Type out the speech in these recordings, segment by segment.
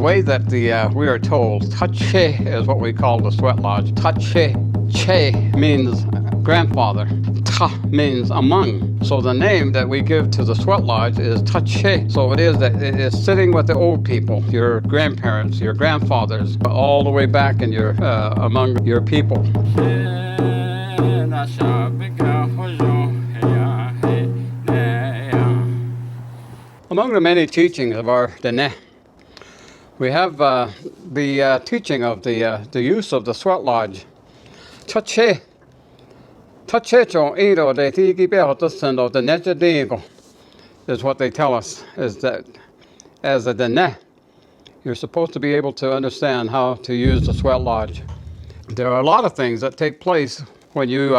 way that we are told, Tache is what we call the sweat lodge. Tache, che means grandfather. Ta means among. So the name that we give to the sweat lodge is Tache. So it is that it is sitting with the old people, your grandparents, your grandfathers, all the way back in your among your people. Among the many teachings of our Dene, we have the teaching of the use of the sweat lodge. Tache chong iro de tiki behotasendo the necha dingo is what they tell us, is that as a Dene, you're supposed to be able to understand how to use the sweat lodge. There are a lot of things that take place when you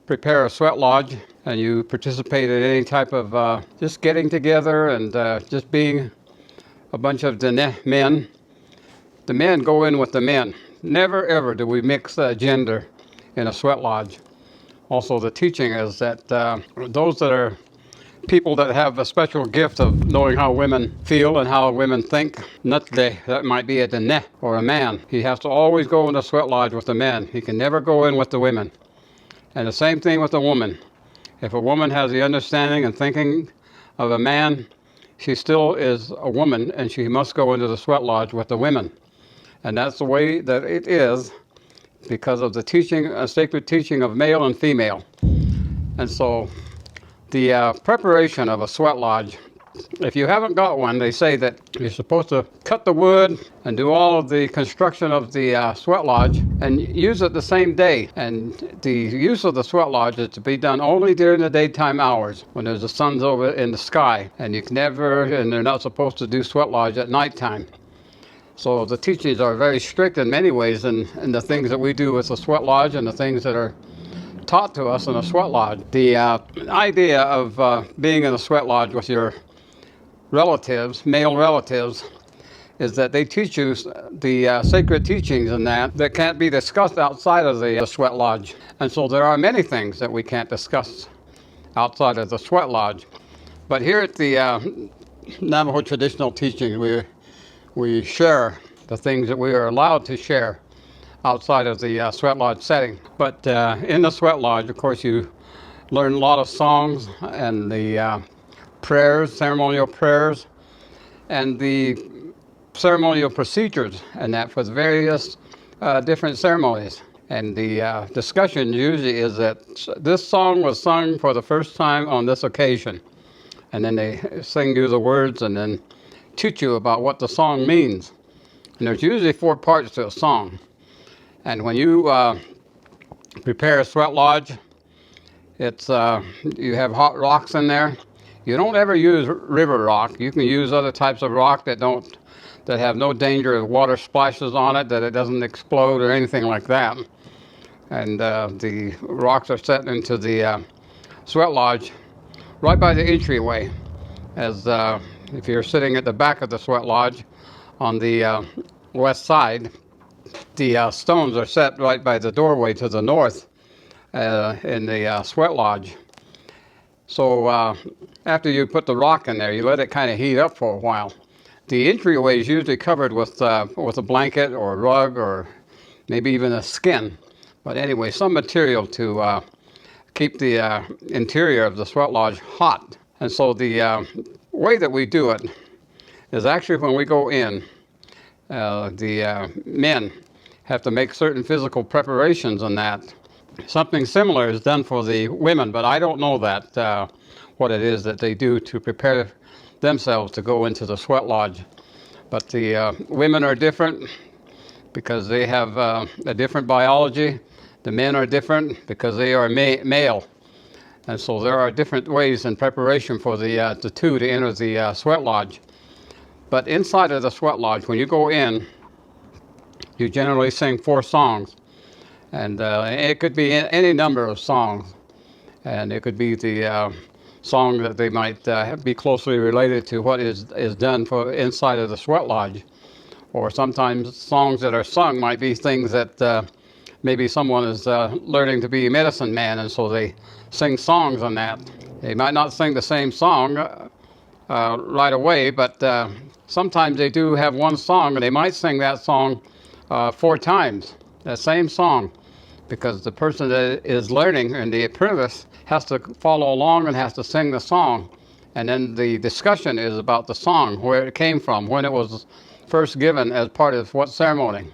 prepare a sweat lodge and you participate in any type of just getting together and just being a bunch of Dene men. The men go in with the men. Never ever do we mix gender in a sweat lodge. Also, the teaching is that those that are people that have a special gift of knowing how women feel and how women think, that might be a Dene or a man. He has to always go in the sweat lodge with the men. He can never go in with the women. And the same thing with a woman. If a woman has the understanding and thinking of a man, she still is a woman, and she must go into the sweat lodge with the women. And that's the way that it is because of the teaching, sacred teaching of male and female. And so the preparation of a sweat lodge, if you haven't got one, they say that you're supposed to cut the wood and do all of the construction of the sweat lodge and use it the same day. And the use of the sweat lodge is to be done only during the daytime hours when there's the sun's over in the sky. And you can never, and they're not supposed to do sweat lodge at nighttime. So the teachings are very strict in many ways in the things that we do with the sweat lodge and the things that are taught to us in a sweat lodge. The idea of being in a sweat lodge with your relatives, male relatives, is that they teach you the sacred teachings and that can't be discussed outside of the sweat lodge. And so there are many things that we can't discuss outside of the sweat lodge. But here at the Navajo traditional teaching, we share the things that we are allowed to share outside of the sweat lodge setting. But in the sweat lodge, of course, you learn a lot of songs and the prayers, ceremonial prayers, and the ceremonial procedures, and that for the various different ceremonies. And the discussion usually is that this song was sung for the first time on this occasion. And then they sing you the words and then teach you about what the song means. And there's usually 4 parts to a song. And when you prepare a sweat lodge, it's you have hot rocks in there. You don't ever use river rock. You can use other types of rock that have no danger of water splashes on it, that it doesn't explode or anything like that. And the rocks are set into the sweat lodge right by the entryway. As if you're sitting at the back of the sweat lodge on the west side, the stones are set right by the doorway to the north in the sweat lodge. So after you put the rock in there, you let it kind of heat up for a while. The entryway is usually covered with a blanket or a rug or maybe even a skin. But anyway, some material to keep the interior of the sweat lodge hot. And so the way that we do it is actually when we go in, the men have to make certain physical preparations on that. Something similar is done for the women, but I don't know that what it is that they do to prepare themselves to go into the sweat lodge. But the women are different because they have a different biology. The men are different because they are male. And so there are different ways in preparation for the two to enter the sweat lodge. But inside of the sweat lodge, when you go in, you generally sing 4 songs. And it could be any number of songs. And it could be the song that they might be closely related to what is done for inside of the sweat lodge. Or sometimes songs that are sung might be things that maybe someone is learning to be a medicine man, and so they sing songs on that. They might not sing the same song right away, but sometimes they do have one song, and they might sing that song 4 times, that same song, because the person that is learning and the apprentice has to follow along and has to sing the song. And then the discussion is about the song, where it came from, when it was first given as part of what ceremony.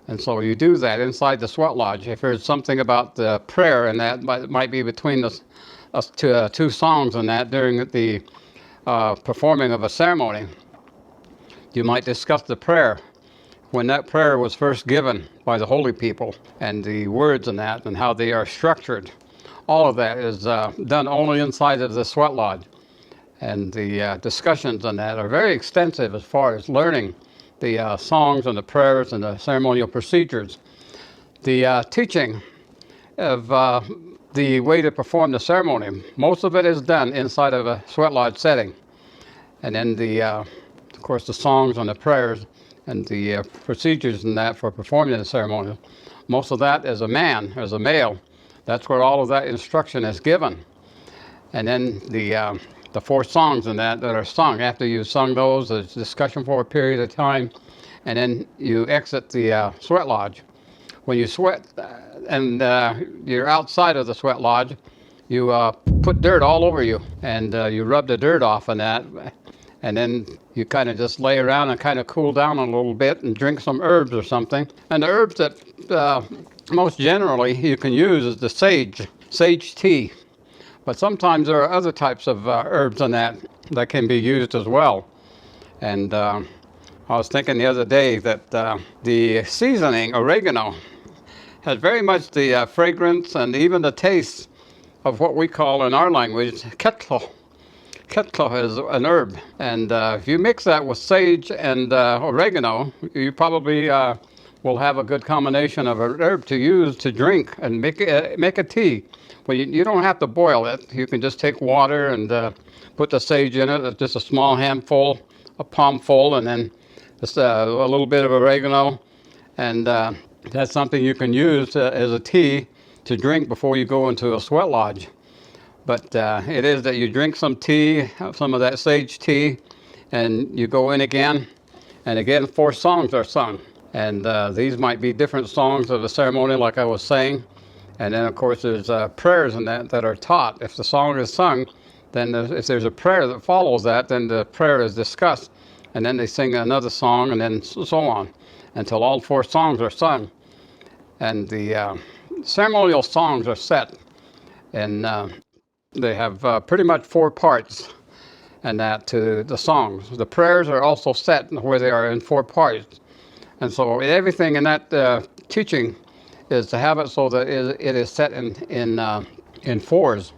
And so you do that inside the sweat lodge. If there's something about the prayer, and that might be between the two songs and that during the performing of a ceremony, you might discuss the prayer, when that prayer was first given by the holy people, and the words in that and how they are structured. All of that is done only inside of the sweat lodge. And the discussions on that are very extensive as far as learning the songs and the prayers and the ceremonial procedures. The teaching of the way to perform the ceremony, most of it is done inside of a sweat lodge setting. And then of course, the songs and the prayers and the procedures and that for performing the ceremony, most of that as a man, as a male, that's where all of that instruction is given. And then the 4 songs and that are sung. After you've sung those, there's discussion for a period of time, and then you exit the sweat lodge. When you sweat and you're outside of the sweat lodge, you put dirt all over you, and you rub the dirt off on that, and then you kind of just lay around and kind of cool down a little bit and drink some herbs or something. And the herbs that most generally you can use is the sage tea. But sometimes there are other types of herbs in that can be used as well. And I was thinking the other day that the seasoning, oregano, has very much the fragrance and even the taste of what we call in our language ketlo. Ketlo is an herb. And if you mix that with sage and oregano, you probably will have a good combination of an herb to use to drink and make a tea. Well, you don't have to boil it. You can just take water and put the sage in it, just a small handful, a palmful, and then just a little bit of oregano. And that's something you can use as a tea to drink before you go into a sweat lodge. But it is that you drink some tea, some of that sage tea, and you go in again. And again, 4 songs are sung. And these might be different songs of the ceremony, like I was saying. And then, of course, there's prayers in that are taught. If the song is sung, then if there's a prayer that follows that, then the prayer is discussed. And then they sing another song, and then so on, until all 4 songs are sung. And the ceremonial songs are set, and they have pretty much 4 parts, and that to the songs. The prayers are also set where they are in 4 parts. And so everything in that teaching is to have it so that it is set in 4s,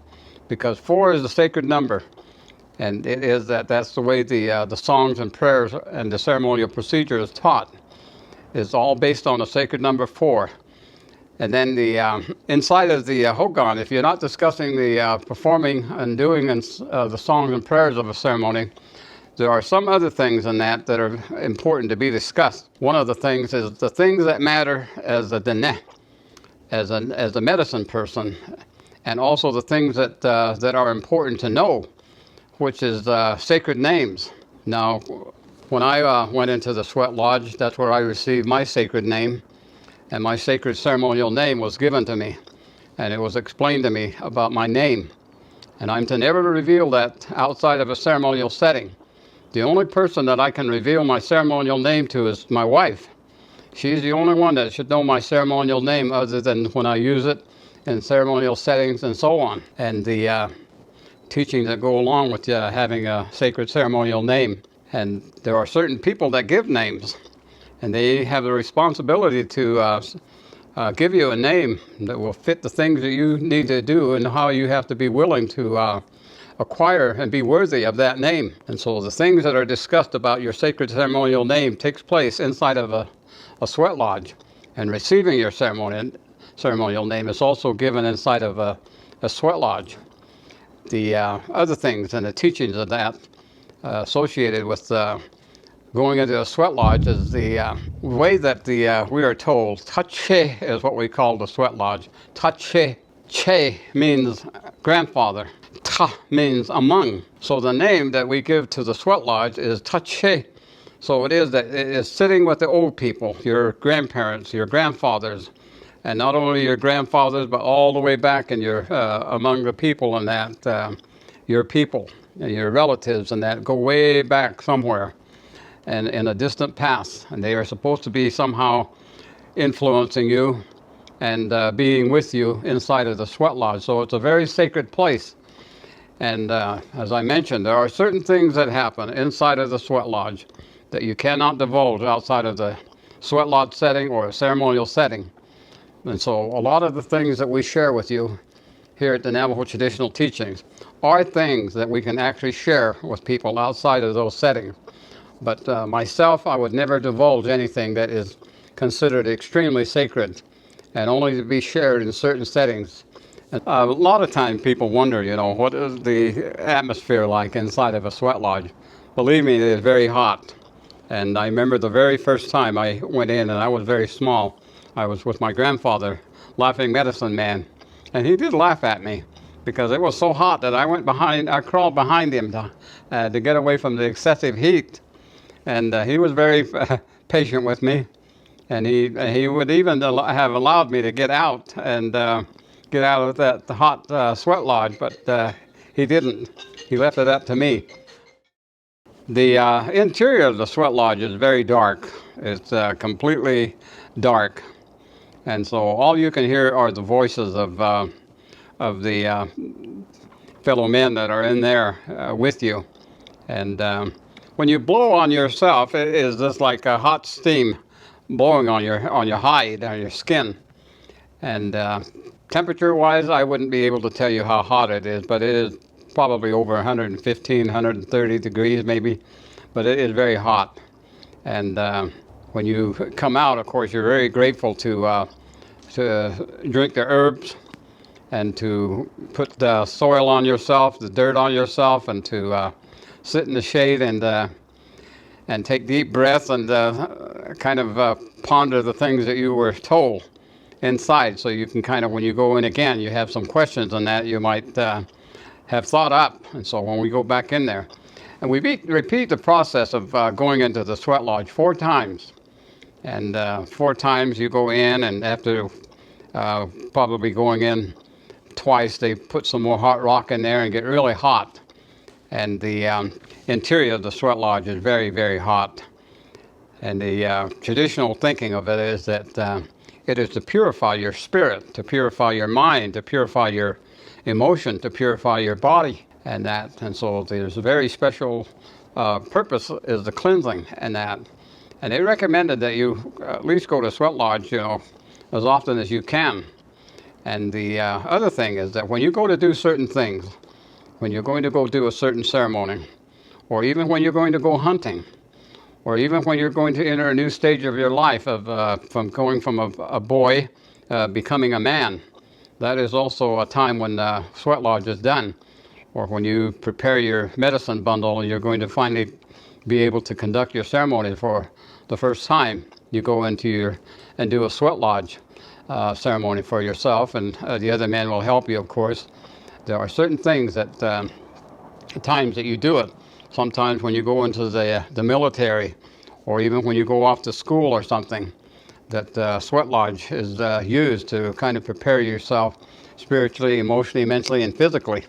because 4 is the sacred number, and it is that's the way the songs and prayers and the ceremonial procedure is taught. It's all based on the sacred number 4. And then the inside of the Hogan, if you're not discussing the performing and doing the songs and prayers of a ceremony, there are some other things in that are important to be discussed. One of the things is the things that matter as a dene, as a medicine person, and also the things that are important to know, which is sacred names. Now, when I went into the sweat lodge, that's where I received my sacred name, and my sacred ceremonial name was given to me, and it was explained to me about my name. And I'm to never reveal that outside of a ceremonial setting. The only person that I can reveal my ceremonial name to is my wife. She's the only one that should know my ceremonial name other than when I use it in ceremonial settings and so on. And the teachings that go along with having a sacred ceremonial name. And there are certain people that give names, and they have the responsibility to give you a name that will fit the things that you need to do and how you have to be willing to acquire and be worthy of that name. And so the things that are discussed about your sacred ceremonial name takes place inside of a sweat lodge, and receiving your ceremonial name is also given inside of a sweat lodge. The other things and the teachings of that associated with going into a sweat lodge is the way that we are told. Tache is what we call the sweat lodge. Tache, che means grandfather. Ta means among. So the name that we give to the sweat lodge is Tache, So it is that it is sitting with the old people, your grandparents, your grandfathers, and not only your grandfathers, but all the way back in your among the people in that your people and your relatives and that go way back somewhere and in a distant past, and they are supposed to be somehow influencing you and being with you inside of the sweat lodge. So it's a very sacred place. And as I mentioned, there are certain things that happen inside of the sweat lodge that you cannot divulge outside of the sweat lodge setting or a ceremonial setting. And so a lot of the things that we share with you here at the Navajo Traditional Teachings are things that we can actually share with people outside of those settings. But myself, I would never divulge anything that is considered extremely sacred and only to be shared in certain settings. A lot of times people wonder, what is the atmosphere like inside of a sweat lodge? Believe me, it is very hot. And I remember the very first time I went in, and I was very small. I was with my grandfather, Laughing Medicine Man. And he did laugh at me because it was so hot that I crawled behind him to get away from the excessive heat. And he was very patient with me. And he would even have allowed me to get out and get out of that hot sweat lodge, but he didn't. He left it up to me. The interior of the sweat lodge is very dark. It's completely dark. And so all you can hear are the voices of the fellow men that are in there with you. And when you blow on yourself, it is just like a hot steam blowing on your hide, on your skin. And temperature-wise, I wouldn't be able to tell you how hot it is, but it is probably over 115, 130 degrees maybe, but it is very hot. And when you come out, of course, you're very grateful to drink the herbs and to put the soil on yourself, the dirt on yourself, and to sit in the shade and take deep breaths and kind of ponder the things that you were told inside, so you can kind of, when you go in again, you have some questions on that you might have thought up. And so when we go back in there, and we repeat the process of going into the sweat lodge 4 times. And 4 times you go in, and after probably going in twice, they put some more hot rock in there and get really hot. And the interior of the sweat lodge is very, very hot. And the traditional thinking of it is that it is to purify your spirit, to purify your mind, to purify your emotion, to purify your body, and that. And so there's a very special purpose is the cleansing and that. And they recommended that you at least go to sweat lodge, as often as you can. And the other thing is that when you go to do certain things, when you're going to go do a certain ceremony, or even when you're going to go hunting, or even when you're going to enter a new stage of your life from going from a boy becoming a man, that is also a time when sweat lodge is done. Or when you prepare your medicine bundle and you're going to finally be able to conduct your ceremony for the first time, you go into and do a sweat lodge ceremony for yourself, and the other man will help you, of course. There are certain things that times that you do it. Sometimes when you go into the military, or even when you go off to school or something, that sweat lodge is used to kind of prepare yourself spiritually, emotionally, mentally, and physically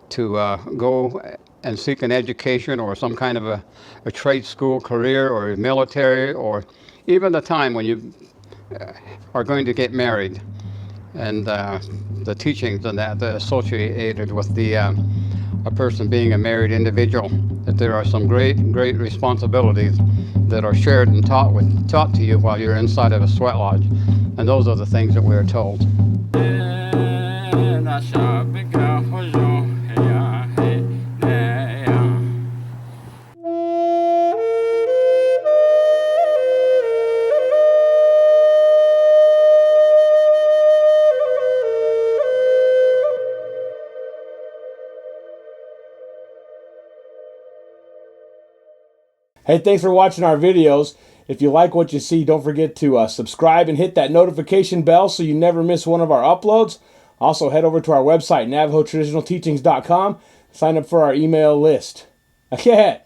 to go and seek an education or some kind of a trade school career or military, or even the time when you are going to get married, and the teachings and that associated with a person being a married individual, that there are some great responsibilities that are shared and taught to you while you're inside of a sweat lodge. And those are the things that we're told. Hey, thanks for watching our videos. If you like what you see, don't forget to subscribe and hit that notification bell so you never miss one of our uploads. Also, head over to our website, NavajoTraditionalTeachings.com. Sign up for our email list. Okay.